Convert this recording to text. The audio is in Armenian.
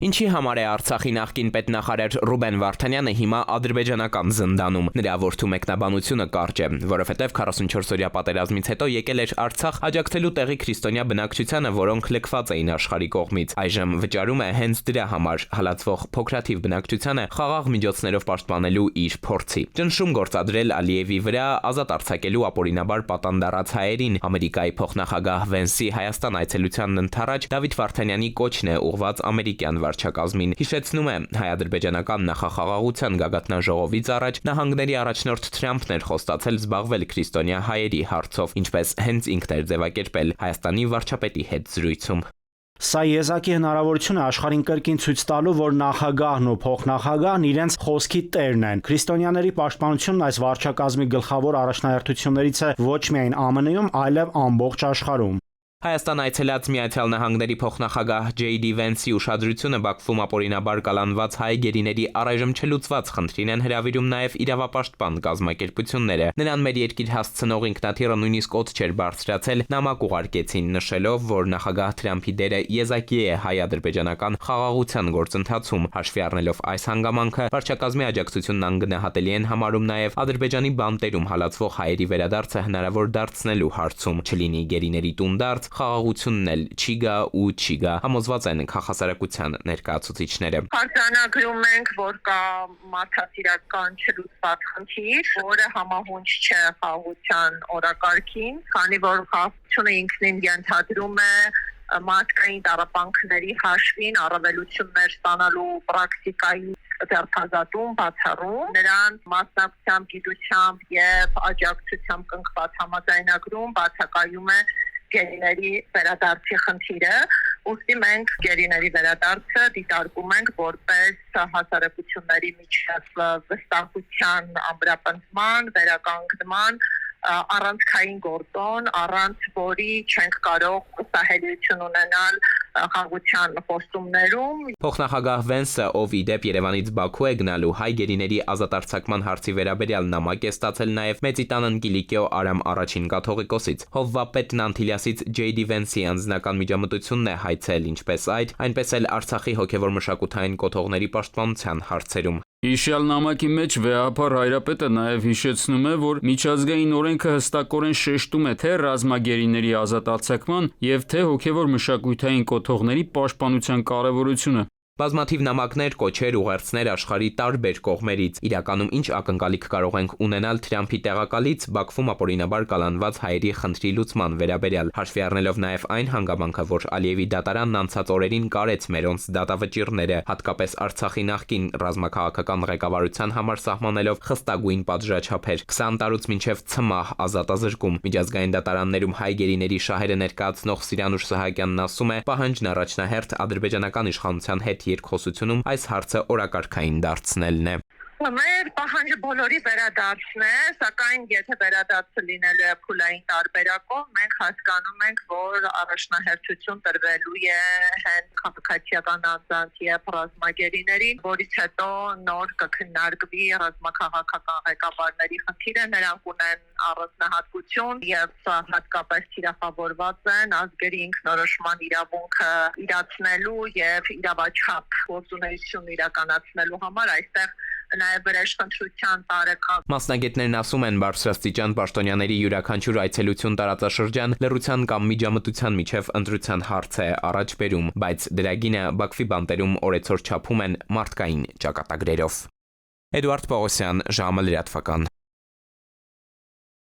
Ինչի համար է Արցախի նախկին պետնախարար Ռուբեն Վարդանյանը հիմա ադրբեջանական զնդանում։ Նրա որդու մեկնաբանությունը կարճ է, որովհետև 44-օրյա պատերազմից հետո եկել էր Արցախ աջակցելու տեղի քրիստոնյա բնակչությանը, որոնք լքված էին աշխարհի կողմից։ Այժմ վճարում է հենց դրա համար հալածվող փոքրաթիվ բնակչությանը խաղաղ միջոցներով պաշտպանելու իր փորձի։ Ճնշում գործադրել Ալիևի վրա ազատ արձակելու ապօրինաբար պատանդառած հայերին Ամերիկայի փոխնախագահ Վենսի Հայաստան այցելությանն ընդառաջ Դավիթ Վարդանյանի կոչն է ուղղված ամերիկյան վարչակազմին։ Հիշեցնում է, հայ-ադրբեջանական նախախաղաղության գագաթնաժողովից առաջ նահանգների առաջնորդ Թրամփն էր խոստացել զբաղվել քրիստոնյա հայերի հարցով, ինչպես հենց ինքն էր ձևակերպել Հայաստանի վարչապետի հետ զրույցում։ Սա եզակի հնարավորություն է աշխարհին կրկին ցույց տալու, որ նախագահն ու փոխնախագահն իրենց խոսքի տերն են։ Քրիստոնյաների պաշտպանությունն այս վարչակազմի գլխավոր առաջնահերթություններից է ոչ միայն ԱՄՆ-ում, այլև ամբողջ աշխարհում։ Հայաստան այցելած Միացյալ Նահանգների փոխնախագահ Ջեյ Դի Վենսի ուշադրությունը Բաքվում ապօրինաբար կալանված հայ գերիների առայժմ չլուծված խնդրին են հրավիրում նաև իրավապաշտպան կազմակերպությունները։ Նրան մեր երկիր հասցնող ինքնաթիռը նույնիսկ օդ չէր բարձրացել, նամակ ուղարկեցին, նշելով, որ նախագահ Թրամփի դերը եզակի է հայ-ադրբեջանական խաղաղության գործընթացում։ Հաշվի առնելով այս հանգամանքը, վարչակազմի աջակցությունն անգնահատելի են համարում նաև Ադրբեջանի բանտերում հալածվող հայերի վերադարձը հնարավոր դարձնելու հարցում։ Չլինի գերիների տունդարձ, խաղաղությունն էլ չի գա ու չի գա, համոզված են քաղաքասարակության ներկայացուցիչները։ Արձանագրում ենք, որ կա մարդասիրական չլուծված խնդիր, որը համահունչ չէ խաղաղության օրակարգին, քանի որ խաղաղությունը ինքնին ենթադրում է մարդկային տառապանքների հաշվին առավելություններ ստանալու պրակտիկայի ձեռքազատում, բացառում, նրանց մասնակցությամբ, գիտությամբ եւ աջակցությամբ կնքված համաձայնագրում բացակայում է գերիների վերադարձի խնդիրը, ուստի մենք գերիների վերադարձը դիտարկում ենք որպես հասարակությունների միջև վստահության ամրապնդման, վերականգնման առանցքային գործոն, առանց որի չենք կարող վստահելիություն ունենալ խաղաղության խոստումներում։ Փոխնախագահ Վենսը, ով ի դեպ Երևանից Բաքու է գնալու հայ գերիների ազատ արձակման հարցի վերաբերյալ նամակ է ստացել նաև Մեծիտանն Կիլիկիո Արամ առաջին կաթողիկոսից։ Հովվապետն Անտիլիասից Ջեյ Դի Վենսի անձնական միջամտությունն է հայցել ինչպես այդ, այնպես էլ Արցախի հոգևոր մշակութային կոթողների պաշտպանության հարցերում։ Հիշյալ նամակի մեջ վեհապար հայրապետը նաև հիշեցնում է, որ միջազգային օրենքը հստակորեն շեշտում է թե ռազմագերիների ազատ արձակման եւ թե հոգևոր մշակութային կոթողների պաշտպանության կարեւորությունը։ Բազմաթիվ նամակներ, կոչեր, ուղերձներ աշխարհի տարբեր կողմերից։ Իրականում ինչ ակնկալիք կարող ենք ունենալ Թրամփի տեղակալից Բաքվում ապօրինաբար կալանված հայերի խնդրի լուծման վերաբերյալ, հաշվի առնելով նաև այն հանգամանքը, որ Ալիևի դատարանն անցած օրերին կարեց մերոնց դատավճիռները, հատկապես Արցախի նախկին ռազմաքաղաքական ղեկավարության համար սահմանելով խստագույն պատժաչափեր 20 տարուց մինչև ցմահ ազատազրկում։ Միջազգային դատարաններում հայ գերիների շահերը ներկայացնող Սիրանուշ Սահակյանն ասում է, պահանջն առաջնահերթ ադրբեջանական իշխանության հետ երկխոսությունում այս հարցը օրակարգային դարձնելն է։ Մեր պահանջը բոլորի վերադարձն է, սակայն եթե վերադարձը լինելու է փուլային տարբերակով, մենք հասկանում ենք, որ առաջնահերթություն տրվելու է հենց քաղաքացիական անձանց եւ ռազմագերիներին, որից հետո նոր կքննարկվի ռազմաքաղաքական ղեկավարների խնդիրը, նրանք ունեն առանձնահատկություն եւ հատկապես թիրախավորված են ազգերի ինքնորոշման իրավունքը իրացնելու եւ իրավաչափ գործունեություն իրականացնելու համար այստեղ նաև վրեժխնդրության տարեկան։ Մասնագետներն ասում են, բարձրաստիճան պաշտոնյաների յուրաքանչյուր այցելություն տարածաշրջան լռության կամ միջամտության միջև ընտրության հարց է առաջ բերում, բայց դրա գինը Բաքվի բանտերում օրեցօր չափում են մարդկային ճակատագրերով։ Էդուարդ Պողոսյան, ժամը լրատվական։